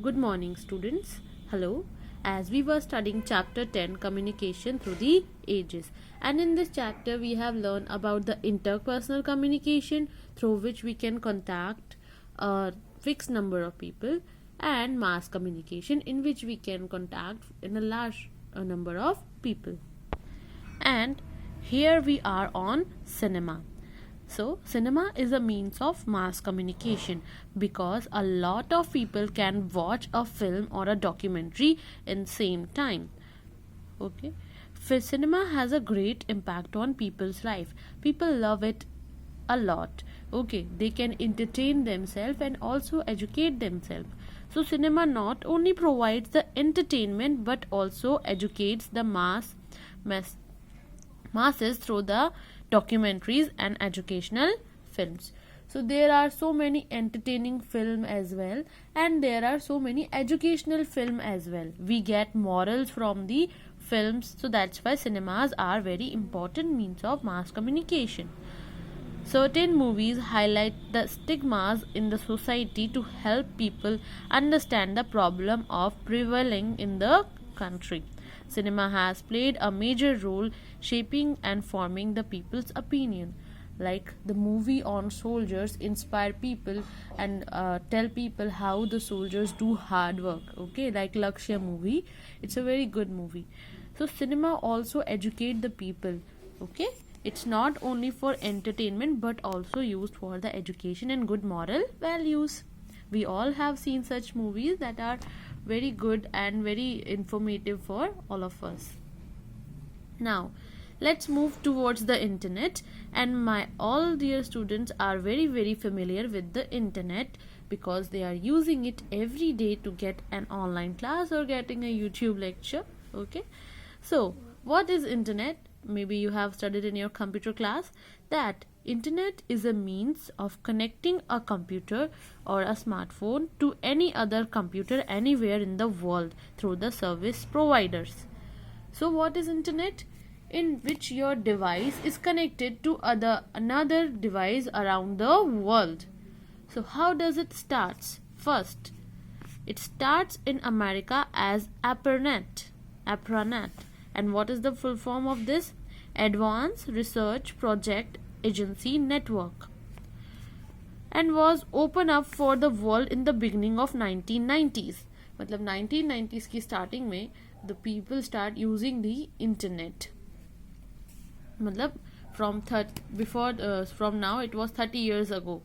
Good morning, students. Hello. As we were studying chapter 10, communication through the ages, and in this chapter, we have learned about the interpersonal communication through which we can contact a fixed number of people, and mass communication in which we can contact in a large number of people. And here we are on cinema. So, cinema is a means of mass communication because a lot of people can watch a film or a documentary in same time. Okay, cinema has a great impact on people's life. People love it a lot. Okay, they can entertain themselves and also educate themselves. So, cinema not only provides the entertainment but also educates the masses through the documentaries and educational films. So there are so many entertaining film as well, and there are so many educational film as well. We get morals from the films, so that's why cinemas are very important means of mass communication. Certain movies highlight the stigmas in the society to help people understand the problem of prevailing in the country. Cinema has played a major role shaping and forming the people's opinion. Like the movie on soldiers inspire people and tell people how the soldiers do hard work. Okay, like Lakshya movie, it's a very good movie. So cinema also educate the people. Okay, it's not only for entertainment but also used for the education and good moral values. We all have seen such movies that are very good and very informative for all of us. Now let's move towards the internet, and my all dear students are very familiar with the internet because they are using it every day to get an online class or getting a YouTube lecture. Okay, so what is internet? Maybe you have studied in your computer class that internet is a means of connecting a computer or a smartphone to any other computer anywhere in the world through the service providers. So what is internet? In which your device is connected to another device around the world. So how does it start? First, it starts in America as APRNet. And what is the full form of this? Advanced Research Project Agency Network, and was open up for the world in the beginning of 1990s. मतलब 1990s की starting में the people start using the internet. मतलब from now it was 30 years ago.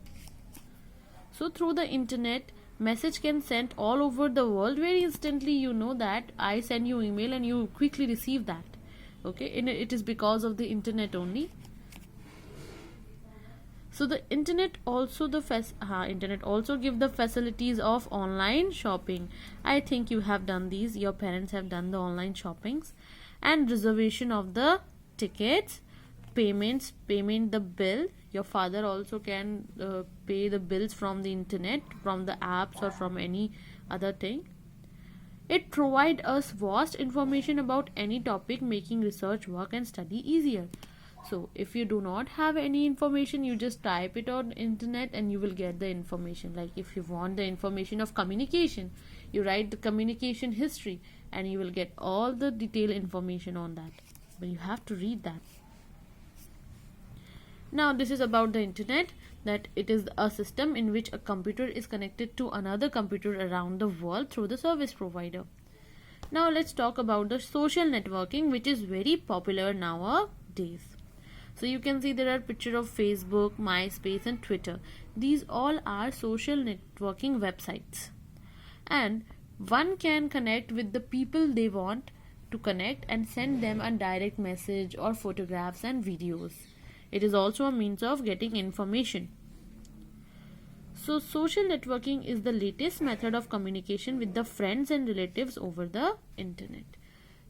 So through the internet, message can send all over the world very instantly. You know that I send you email and you quickly receive that. Okay, and it is because of the internet only. So the internet also internet also give the facilities of online shopping. I think you have done these. Your parents have done the online shoppings, and reservation of the tickets, payment the bill. Your father also can pay the bills from the internet, from the apps or from any other thing. It provides us vast information about any topic, making research work and study easier. So if you do not have any information, you just type it on internet and you will get the information. Like if you want the information of communication, you write the communication history and you will get all the detailed information on that. But you have to read that. Now this is about the internet, that it is a system in which a computer is connected to another computer around the world through the service provider. Now let's talk about the social networking, which is very popular nowadays. So you can see there are pictures of Facebook, MySpace and Twitter. These all are social networking websites. And one can connect with the people they want to connect and send them a direct message or photographs and videos. It is also a means of getting information. So social networking is the latest method of communication with the friends and relatives over the internet.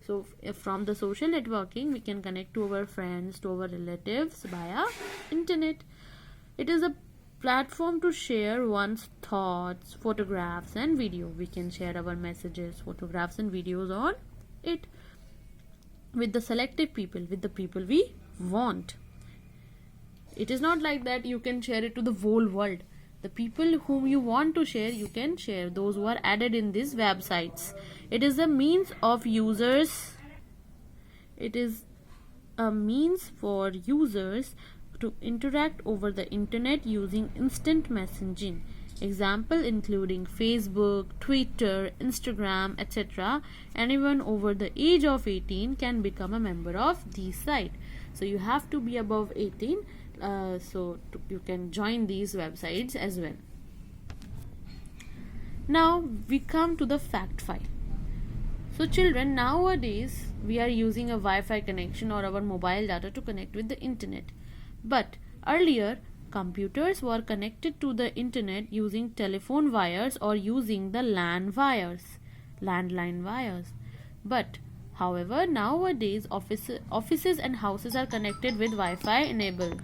So from the social networking, we can connect to our friends, to our relatives via internet. It is a platform to share one's thoughts, photographs and video. We can share our messages, photographs and videos on it with the selected people, with the people we want. It is not like that you can share it to the whole world. The people whom you want to share, you can share those who are added in these websites. It is a means of users. It is a means for users to interact over the internet using instant messaging. Example including Facebook, Twitter, Instagram, etc. Anyone over the age of 18 can become a member of these sites. So you have to be above 18, you can join these websites as well. Now we come to the fact file. So children, nowadays we are using a Wi-Fi connection or our mobile data to connect with the internet. But earlier, computers were connected to the internet using telephone wires or using the landline wires. But however, nowadays offices and houses are connected with Wi-Fi enabled.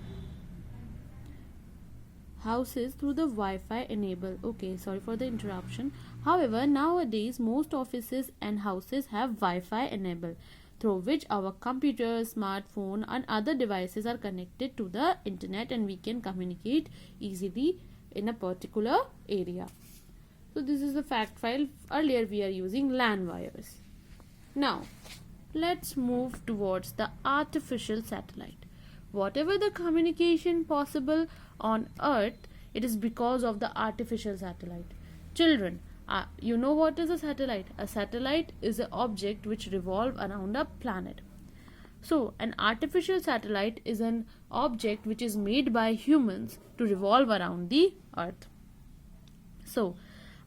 Houses through the Wi-Fi enable. Okay, sorry for the interruption. However, nowadays most offices and houses have Wi-Fi enable, through which our computers, smartphone and other devices are connected to the internet and we can communicate easily in a particular area. So this is the fact file. Earlier we are using LAN wires. Now let's move towards the artificial satellite. Whatever the communication possible on Earth, it is because of the artificial satellite. Children, you know what is a satellite? A satellite is an object which revolves around a planet. So an artificial satellite is an object which is made by humans to revolve around the Earth. So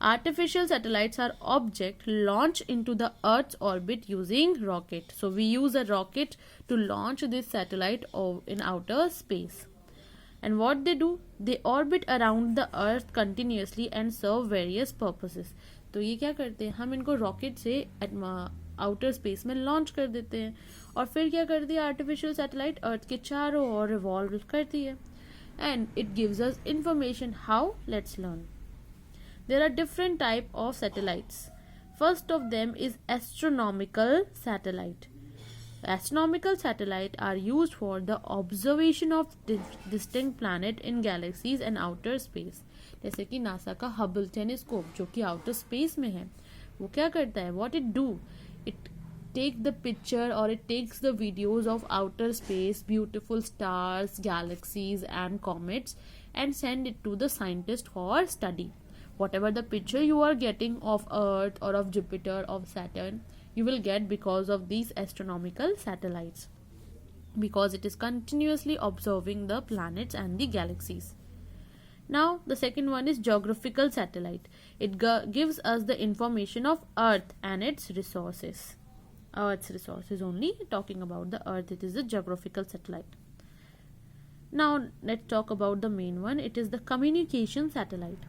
artificial satellites are objects launched into the Earth's orbit using rocket. So we use a rocket to launch this satellite in outer space. And what they do? They orbit around the Earth continuously and serve various purposes. तो ये क्या करते हैं? हम इनको rocket से outer space में launch कर देते हैं और फिर क्या करती है आर्टिफिशियल सैटेलाइट अर्थ के चारों ओर रिवॉल्व करती है. And it gives us information. How? Let's learn. There are different types of satellites. First of them is astronomical satellite. Astronomical satellites are used for the observation of distinct planets in galaxies and outer space. जैसे कि NASA का Hubble telescope जो कि outer space में है, वो क्या करता है? What it do? It take the picture or it takes the videos of outer space, beautiful stars, galaxies and comets and send it to the scientist for study. Whatever the picture you are getting of Earth or of Jupiter, of Saturn, you will get because of these astronomical satellites, because it is continuously observing the planets and the galaxies. Now the second one is geographical satellite. It gives us the information of Earth and its resources. Earth's resources only, talking about the Earth. It is a geographical satellite. Now let's talk about the main one. It is the communication satellite.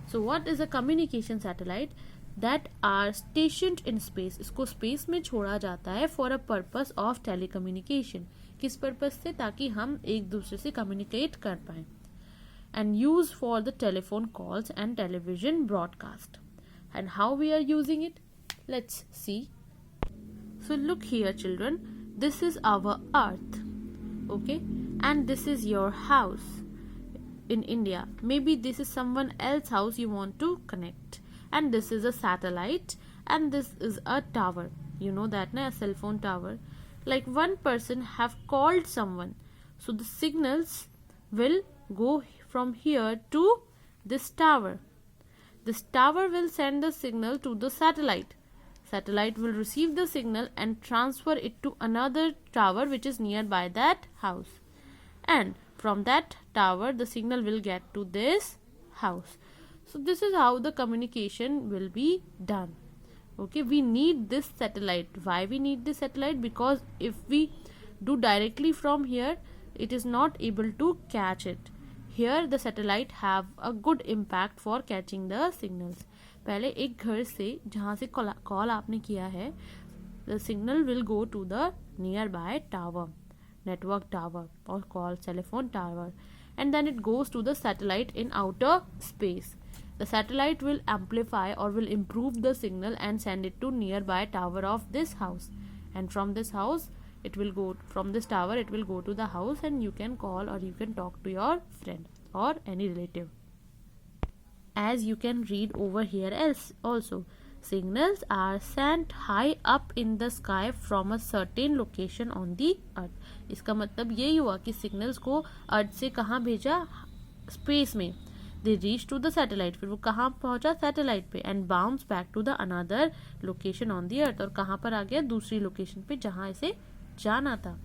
So what is a communication satellite? That are stationed in space. इसको space में छोड़ा जाता है for a purpose of telecommunication. किस purpose से? ताकि हम एक दूसरे से communicate कर पाएं. And used for the telephone calls and television broadcast. And how we are using it? Let's see. So look here children. This is our Earth. Okay? And this is your house in India. Maybe this is someone else's house you want to connect. And this is a satellite and this is a tower. You know that, na? A cell phone tower. Like one person have called someone. So the signals will go from here to this tower. This tower will send the signal to the satellite. Satellite will receive the signal and transfer it to another tower which is nearby that house. And from that tower the signal will get to this house. So this is how the communication will be done. Okay, we need this satellite. Why we need this satellite? Because if we do directly from here, it is not able to catch it. Here the satellite have a good impact for catching the signals. पहले एक घर से जहाँ से call आपने किया है, the signal will go to the nearby tower, network tower or called telephone tower, and then it goes to the satellite in outer space. The satellite will amplify or will improve the signal and send it to nearby tower of this house. And from this house, it will go from this tower. It will go to the house, and you can call or you can talk to your friend or any relative. as you can read over here else also. Signals are sent high up in the sky from a certain location on the earth. इसका मतलब यही हुआ कि signals को अर्थ से कहाँ भेजा, space में. They reach to the satellite, फिर वो कहाँ पहुंचा, सैटेलाइट पे, and bounce back to the another location on the earth, और कहाँ पर आ गया, दूसरी लोकेशन पे जहाँ इसे जाना था.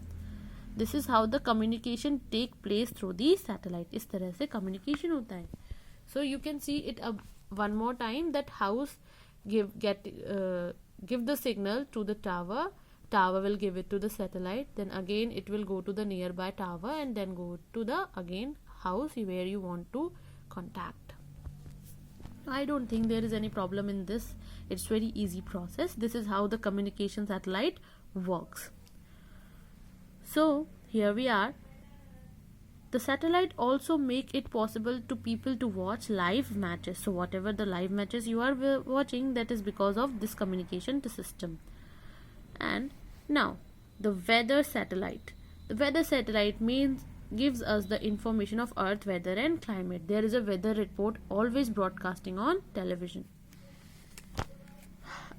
This is how the communication take place through the satellite. इस तरह से कम्युनिकेशन होता है. So you can see it one more time that house give the signal to the tower will give it to the satellite, then again it will go to the nearby tower and then go to the again house where you want to contact. I don't think there is any problem in this. It's very easy process. This is how the communication satellite works. So here we are. The satellite also make it possible to people to watch live matches. So whatever the live matches you are watching, that is because of this communication system. And now the weather satellite. The weather satellite gives us the information of earth weather and climate. There is a weather report always broadcasting on television.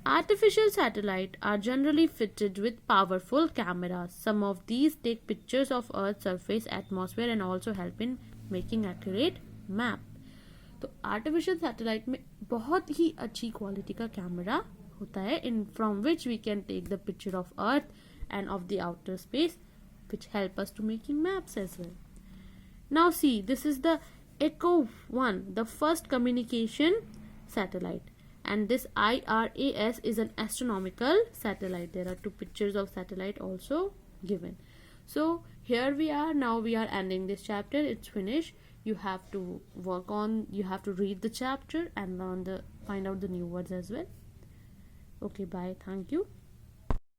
Artificial satellites are generally fitted with powerful cameras. Some of these take pictures of Earth's surface, atmosphere and also help in making accurate map. तो artificial satellite में बहुत ही अच्छी quality का camera होता है, in from which we can take the picture of Earth and of the outer space, which help us to making maps as well. Now see, this is the Echo 1, the first communication satellite. And this IRAS is an astronomical satellite. There are two pictures of satellite also given. So here we are. Now we are ending this chapter. It's finished. You have to you have to read the chapter and find out the new words as well. Okay, bye. Thank you.